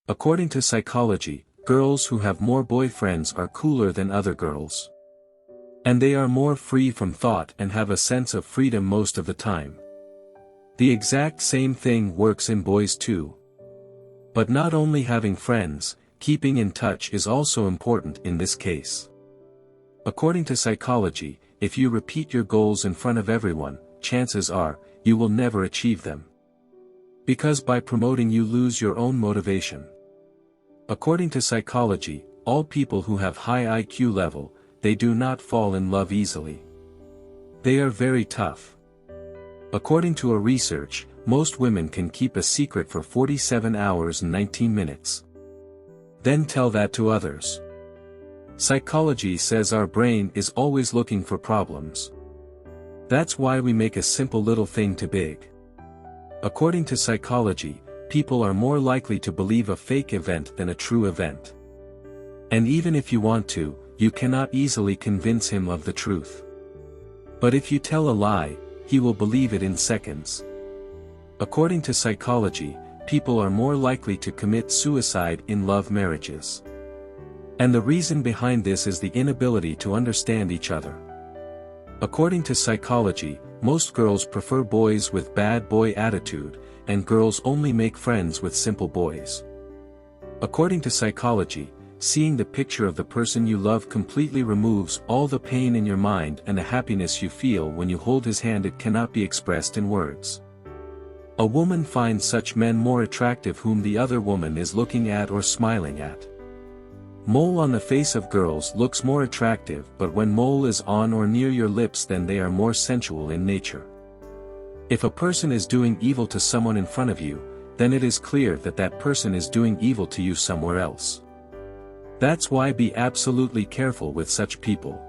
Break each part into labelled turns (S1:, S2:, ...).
S1: According to psychology, girls who have more boyfriends are cooler than other girls. And they are more free from thought and have a sense of freedom most of the time. The exact same thing works in boys too. But not only having friends, keeping in touch is also important in this case. According to psychology, if you repeat your goals in front of everyone, chances are, you will never achieve them. Because by promoting you lose your own motivation. According to psychology, all people who have high IQ level, they do not fall in love easily. They are very tough. According to a research, most women can keep a secret for 47 hours and 19 minutes. Then tell that to others. Psychology says our brain is always looking for problems. That's why we make a simple little thing too big. According to psychology, people are more likely to believe a fake event than a true event. And even if you want to, you cannot easily convince him of the truth. But if you tell a lie, he will believe it in seconds. According to psychology, people are more likely to commit suicide in love marriages. And the reason behind this is the inability to understand each other. According to psychology, most girls prefer boys with bad boy attitude, and girls only make friends with simple boys. According to psychology, seeing the picture of the person you love completely removes all the pain in your mind and the happiness you feel when you hold his hand. It cannot be expressed in words. A woman finds such men more attractive whom the other woman is looking at or smiling at. Mole on the face of girls looks more attractive, but when mole is on or near your lips, then they are more sensual in nature. If a person is doing evil to someone in front of you, then it is clear that that person is doing evil to you somewhere else. That's why be absolutely careful with such people.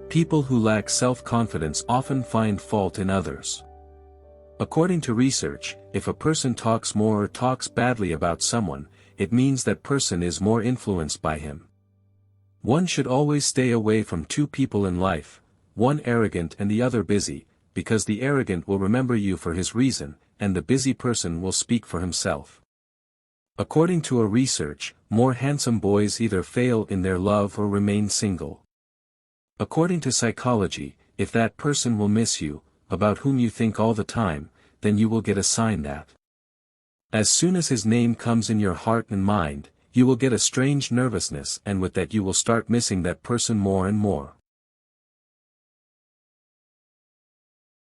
S1: People who lack self-confidence often find fault in others. According to research, if a person talks more or talks badly about someone, it means that person is more influenced by him. One should always stay away from two people in life, one arrogant and the other busy, because the arrogant will remember you for his reason, and the busy person will speak for himself. According to a research, more handsome boys either fail in their love or remain single. According to psychology, if that person will miss you, about whom you think all the time, then you will get a sign that. As soon as his name comes in your heart and mind, you will get a strange nervousness, and with that you will start missing that person more and more.